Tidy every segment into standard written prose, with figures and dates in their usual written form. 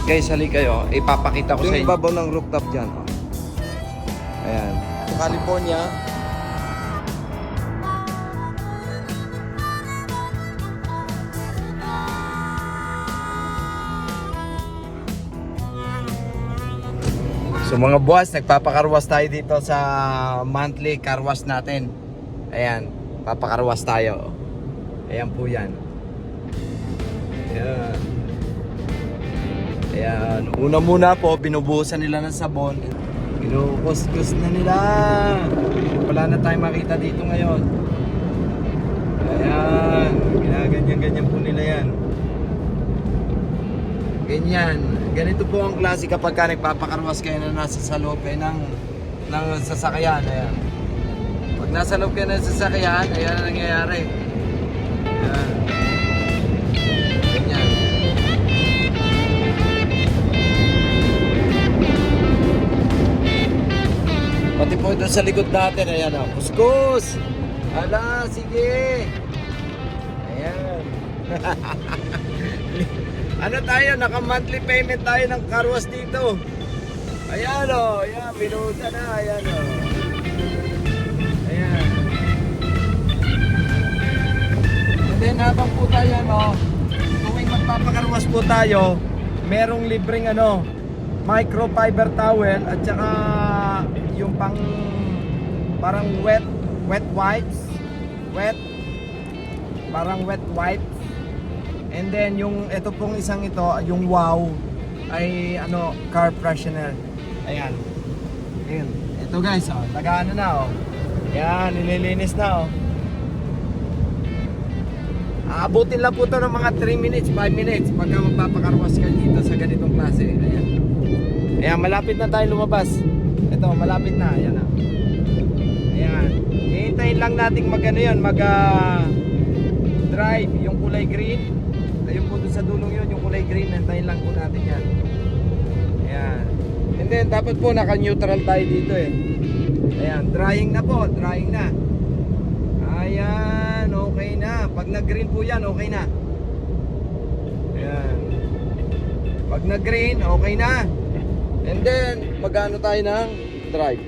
Guys, hali kayo. Ipapakita ko sa Yung inyo. ibabaw ng rooftop dyan. Oh. Ayan. Sa California. So mga boss, nagpapakarwas tayo dito sa monthly carwash natin. Ayan, papakarwas tayo. Ayan po yan. Ayan. Ayan, una muna po, binubuhusan nila ng sabon. Kinukuskus na nila. Wala na tayong makita dito ngayon. Ayan, ginaganyan-ganyan po nila yan. Ganyan. Ganito po ang klase kapag ka nagpapakarwas kayo na nasa sa loob ng sasakyan. Ayan. Pag nasa loob kayo ng sasakyan, ayan ang nangyayari. Ayan. Ganyan. Pati po doon sa likod natin, ayan o. Kuskus! Hala, sige! Ayan. Ano tayo, naka-monthly payment tayo ng carwash dito. Ayan o, ayan, binuhusan na, ayan o. Ayan. And then habang po tayo, ano, tuwing magpapakarwash po tayo, merong libreng ano, microfiber towel at saka yung pang parang wet wipes, parang wet wipes. And then yung ito pong isang ito, yung wow ay ano, car freshener. Ayan. Ayan. Ito guys, oh, nag-ano na oh. Ayan, nililinis na oh. Aabutin lang po to ng mga 3 minutes, 5 minutes pagka magpapakarwas kayo dito sa ganitong klase. Ayan. Ayan, malapit na tayo lumabas. Ito, malapit na. Ayan na. Ayan. Hihintayin lang natin mag-ano yan, drive yung kulay green. Ayun po doon sa dulong yun, yung kulay green. Hintayin lang po natin yan. Ayan. And then, dapat po naka-neutral tayo dito eh. Ayan, drying na po. Drying na. Ayan, okay na. Pag nag-green po yan, okay na. Ayan. Pag nag-green, okay na. And then, mag-ano tayo ng drive.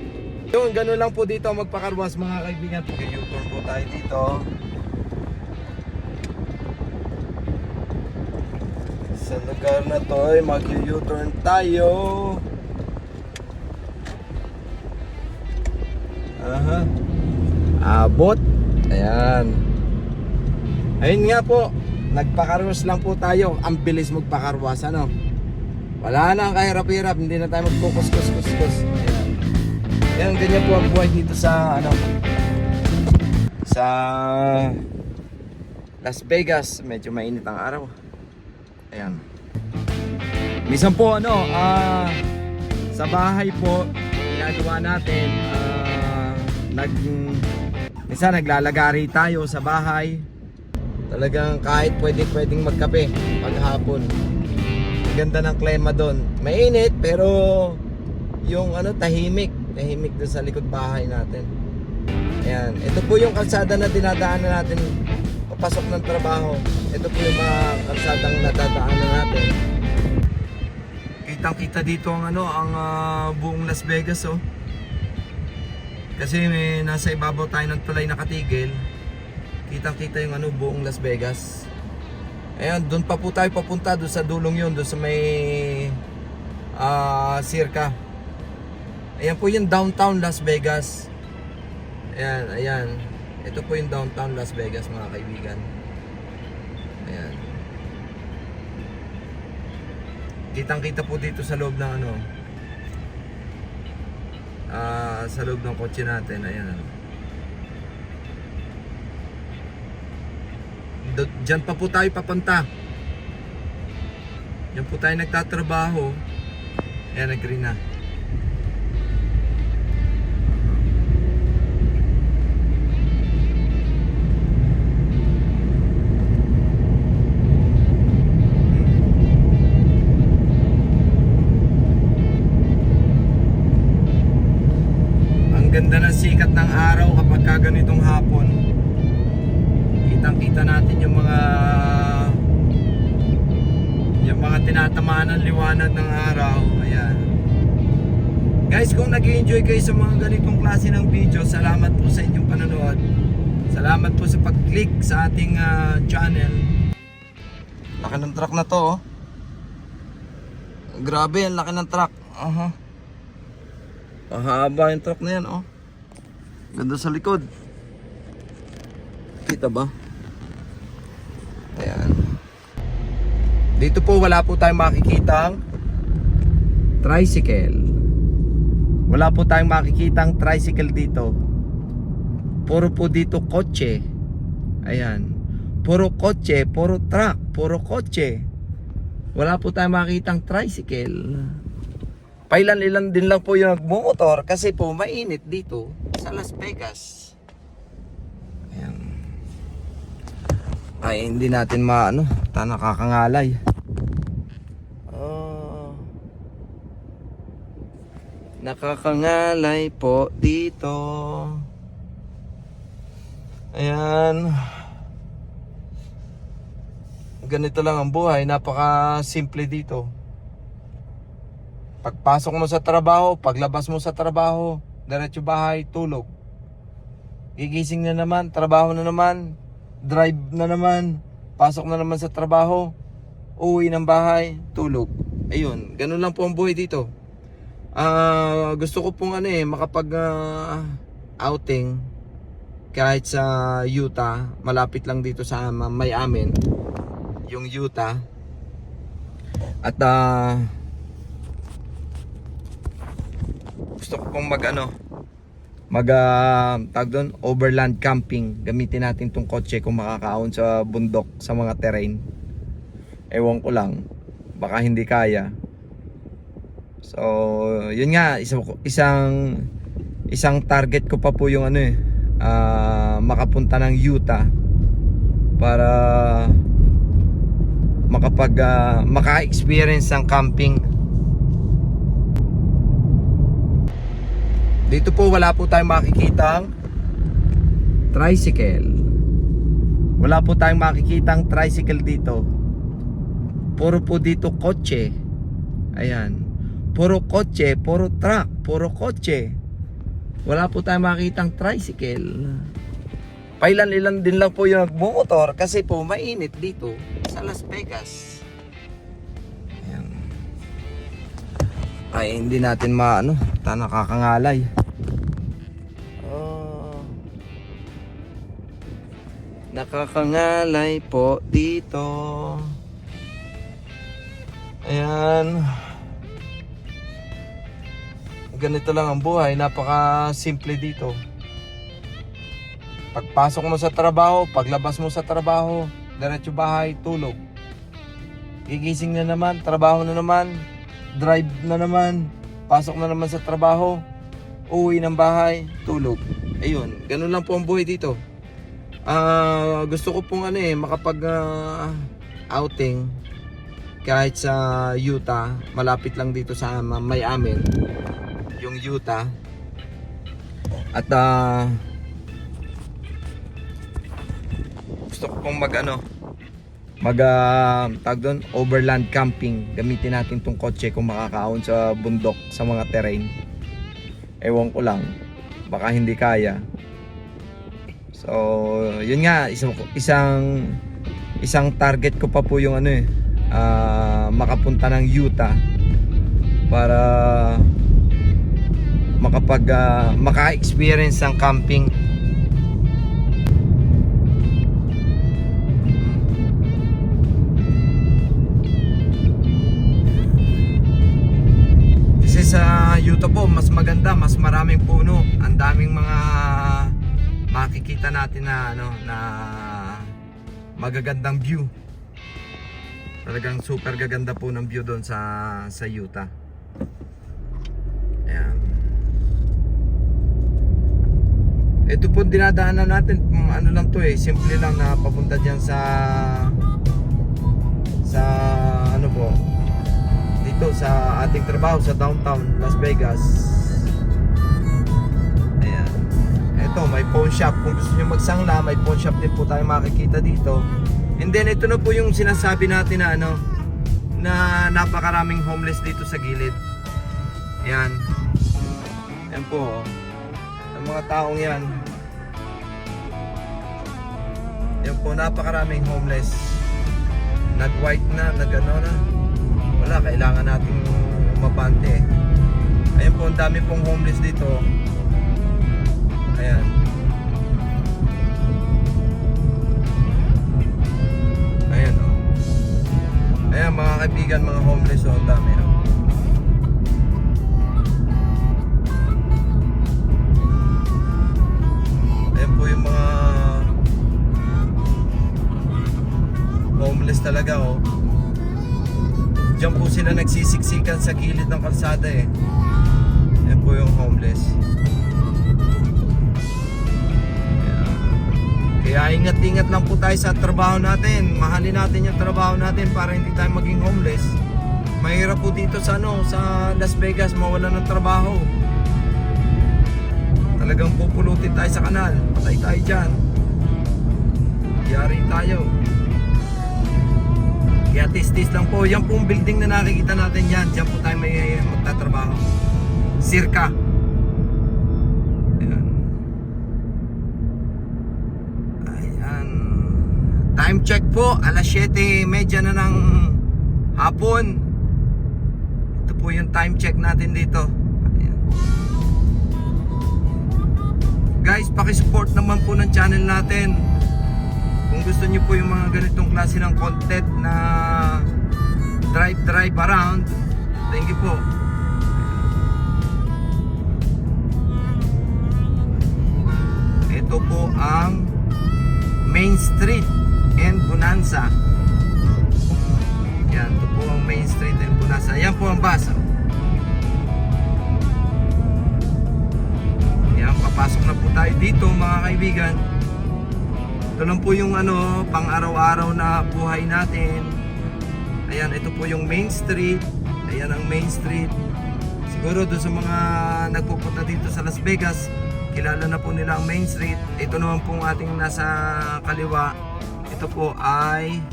Yun, gano'n lang po dito magpakarwas mga kaibigan. U-turn po tayo dito. Sa lugar na to ay mag-U-turn tayo. Aha. Abot. Ayan. Ayun nga po, nagpakarwas lang po tayo. Ang bilis magpakarwas, ano? Wala na ang kahirap-hirap, hindi na tayo magkukus-kus-kus-kus. Ayan. Ayan, ganyan po ang buhay dito sa ano, sa Las Vegas. Medyo mainit ang araw. Ayan. Minsan po ano, sa bahay po ginagawa natin, minsan naglalagari tayo sa bahay. Talagang kahit pwedeng magkape paghapon. Ganda ng klima doon. Mainit pero yung ano, tahimik doon sa likod bahay natin. Ayan, ito po yung kalsada na dinadaanan natin papasok ng trabaho. Ito po yung mga kalsadang nadadaanan natin. Kitang-kita dito ang ano, ang buong Las Vegas oh. Kasi may nasa ibabaw tayo ng tulay nakatigil. Kitang-kita yung ano, buong Las Vegas. Ayan, doon pa po tayo papunta, doon sa dulong yun, doon sa may Circa. Ayan po yung downtown Las Vegas. Ayan, ayan. Ito po yung downtown Las Vegas mga kaibigan. Ayan. Kitang-kita po dito sa loob ng ano, sa loob ng kotse natin. Ayan. Diyan pa po tayo papunta. Diyan po tayo nagtatrabaho. Ayan, nag-green na. Ang ganda ng sikat ng araw kapag kaganitong hapon. Kitang-kita natin yung mga yung mga tinatamaan ng liwanag ng araw. Ayan. Guys, kung nag-enjoy kayo sa mga ganitong klase ng video, salamat po sa inyong panonood. Salamat po sa pag-click sa ating channel. Laki ng truck na to, oh. Grabe, ang laki ng truck. Mahaba yung truck na yan, oh. Ganda sa likod. Kita ba? Ayan. Dito po wala po tayong makikitang tricycle. Wala po tayong makikitang tricycle dito. Puro po dito kotse. Ayan. Puro kotse, puro truck, puro kotse. Wala po tayong makikitang tricycle. Pailan-ilan din lang po yung nagmumotor kasi po mainit dito sa Las Vegas. Ayan. Ay, hindi natin maano, nakakangalay. Nakakangalay po dito. Ayan. Ganito lang ang buhay, napaka simple dito. Pagpasok mo sa trabaho, paglabas mo sa trabaho, diretso bahay, tulog. Gigising na naman, trabaho na naman, drive na naman, pasok na naman sa trabaho, uwi ng bahay, tulog. Ayun, ganun lang po ang buhay dito. Gusto ko pong makapag outing kahit sa Utah, malapit lang dito sa may amin, yung Utah. At gusto ko pong tag doon, overland camping. Gamitin natin tong kotse kung makakaon sa bundok, sa mga terrain. Ewan ko lang, baka hindi kaya. So, yun nga, isang target ko pa po yung makapunta ng Utah para maka-experience ng camping. Dito po wala po tayong makikitang tricycle. Wala po tayong makikitang tricycle dito. Puro po dito kotse. Ayan. Puro kotse, puro truck, puro kotse. Wala po tayong makikitang tricycle. Pailan-ilan din lang po yung nagmumotor kasi po mainit dito sa Las Vegas. Ayan. Ay, hindi natin nakakangalay. Nakakangalay po dito. Ayan. Ganito lang ang buhay, napaka simple dito. Pagpasok mo sa trabaho, paglabas mo sa trabaho, diretso bahay, tulog. Gigising na naman, trabaho na naman, drive na naman, pasok na naman sa trabaho, uwi ng bahay, tulog. Ayun, ganun lang po ang buhay dito. Gusto ko pong makapag outing kahit sa Utah, malapit lang dito sa may amin, yung Utah. At gusto ko pong tag doon, overland camping. Gamitin natin tong kotse kung makakaon sa bundok, sa mga terrain. Ewan ko lang, baka hindi kaya. So, yun nga, isang target ko pa po yung makapunta ng Utah para maka-experience ng camping. Kasi sa Utah po, mas maganda, mas maraming puno, ang daming mga makikita natin na magagandang view. Talagang super gaganda po ng view doon sa Utah. Ayan. Ito po dinadaanan natin, lang to simple lang na papunta diyan sa dito sa ating trabaho sa downtown Las Vegas. Ayan. Ito, may pawn shop. Kung gusto niyo magsangla, may pawn shop din po tayo makikita dito. And then ito na po yung sinasabi natin na na napakaraming homeless dito sa gilid. Yan. Yan po. Oh. Ang mga taong yan. Yan po, napakaraming homeless. Nag-white na, nag-ano na. Wala, kailangan nating umabante. Ayan po, ang dami pong homeless dito. Ayan. Ayan o. Ayan mga kaibigan, mga homeless o, ang dami o. Ayan po yung mga homeless talaga o. Diyan po sila nagsisiksikan sa gilid ng kalsada eh. Ayan po yung homeless. Kaya ingat-ingat lang po tayo sa trabaho natin. Mahalin natin yung trabaho natin para hindi tayo maging homeless. Mahirap po dito sa sa Las Vegas mawalan ng trabaho. Talagang pupulutin tayo sa kanal. Patay tayo dyan. Yari tayo. Kaya tis-tis lang po. Yan pong building na nakikita natin yan. Diyan po tayo may magtatrabaho. Circa. Ayan. Ayan. Time check po. Alas 7:30 na ng hapon. Ito po yung time check natin dito. Ayan. Guys, pakisupport naman po ng channel natin. Kung gusto niyo po yung mga ganitong klase ng content na drive around, thank you po. Ito po ang Main Street and Bonanza. Yan, ito po ang Main Street and Bonanza. Yan po ang bus. Yan, papasok na po tayo dito mga kaibigan. Ito lang po yung pang araw-araw na buhay natin. Ayan, ito po yung Main Street. Ayan ang Main Street. Siguro doon sa mga nagpupunta dito sa Las Vegas, kilala na po nila ang Main Street. Ito naman po ating nasa kaliwa. Ito po ay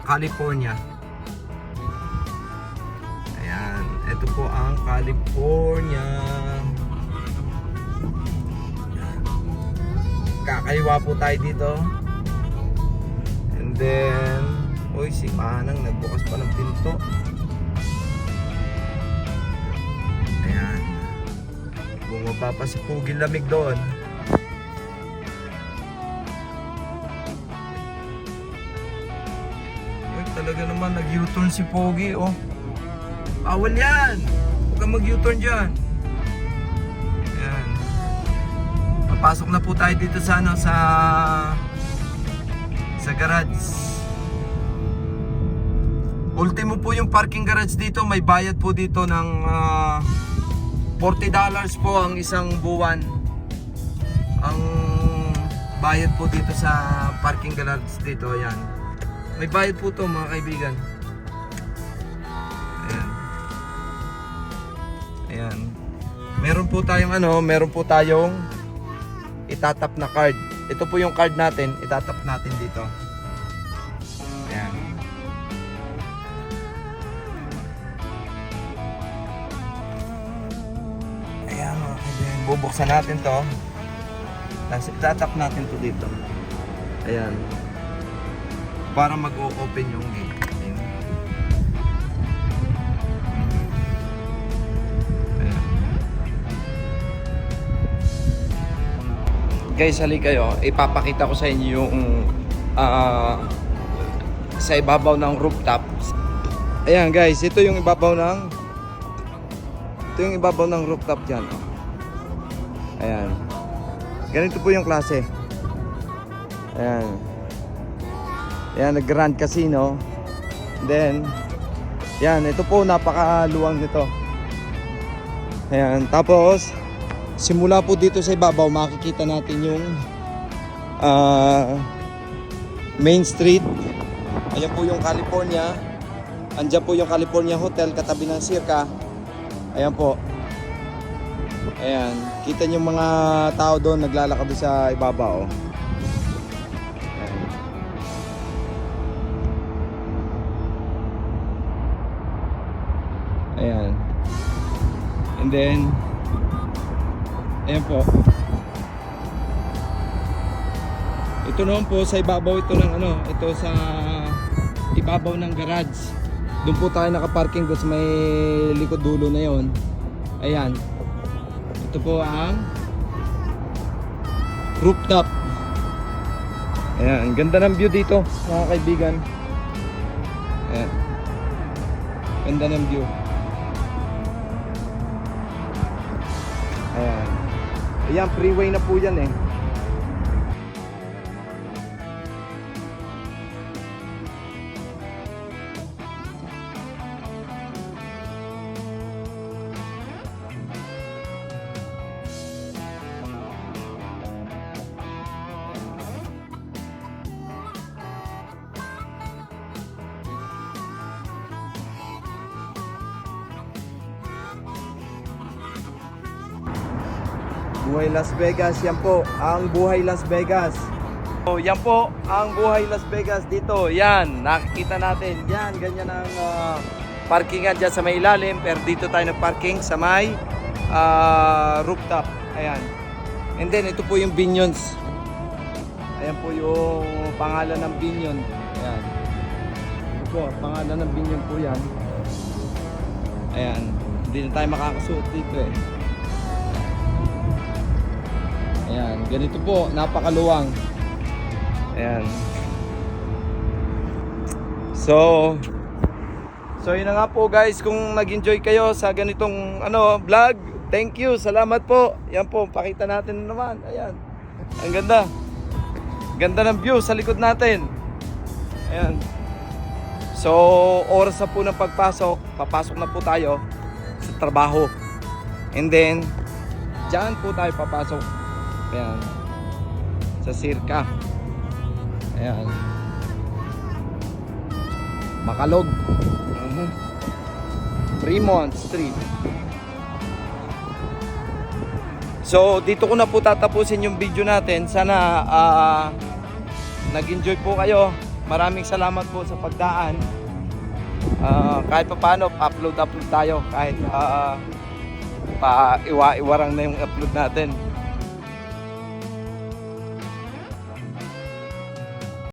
California. Ayan, ito po ang California. Kakaliwa po tayo dito. And then uy, si Manang nagbukas pa ng pinto. Ayan. Bumaba pa si Pugi lamig doon. Uy, talaga naman nag-U-turn si Pugi oh. Bawal yan. Huwag kang mag-U-turn dyan. Pasok na po tayo dito sa sa garage. Ultimo po yung parking garage dito, may bayad po dito ng $40 po ang isang buwan. Ang bayad po dito sa parking garage dito, ayan. May bayad po to mga kaibigan. Ayan. Ayan. Meron po tayong itatap na card. Ito po yung card natin, itatap natin dito. Ayan. Ayan, okay. Bubuksan natin to. Tapos itatap natin to dito. Ayan. Para mag-o-open yung gate. Ayan. Guys, hali kayo. Ipapakita ko sa inyo yung sa ibabaw ng rooftop. Ayan guys, ito yung ibabaw ng rooftop dyan. Ayan. Ganito po yung klase. Ayan. Ayan, Grand Casino. Then, yan, ito po napakaluwang nito. Ayan, tapos simula po dito sa ibabaw makikita natin yung Main Street. Ayan po yung California. Andiyan po yung California Hotel katabi ng Circa. Ayan po. Ayan, kita niyo mga tao doon naglalakad doon sa ibabaw. Ayan. Ayan. And then, ayan po. Ito naman po sa ibabaw ito ng ano, ito sa ibabaw ng garage. Doon po tayo nakaparking doon sa may likod dulo na yon. Ayan. Ito po ang rooftop. Ayan, ganda ng view dito mga kaibigan. Ayan. Ganda ng view. Ayan. Ayan, freeway na po yan eh. Buhay Las Vegas, yan po ang Buhay Las Vegas. So, yan po ang Buhay Las Vegas dito. Yan, nakikita natin. Yan, ganyan ang parkingan dyan sa may ilalim. Pero dito tayo nagparking sa may rooftop. Ayan. And then, ito po yung Binions. Ayan po yung pangalan ng Binion. Ayan. Ito po, pangalan ng Binion po yan. Ayan. Hindi na tayo makakasuot dito eh. Ayan, ganito po, napakaluwang. Ayan. So yun na nga po guys, kung nag-enjoy kayo sa ganitong vlog, thank you, salamat po. Yan po, pakita natin naman. Ayan. Ang ganda. Ganda ng view sa likod natin. Ayan. So, oras na po ng pagpasok, papasok na po tayo sa trabaho. And then, dyan po tayo papasok. Ayan. Sa Circa. Ayan. Makalog. Fremont Street. So, dito ko na po tatapusin yung video natin. Sana nag-enjoy po kayo. Maraming salamat po sa pagdaan. Kahit pa paano, upload tayo. Kahit iwa-iwarang na yung upload natin.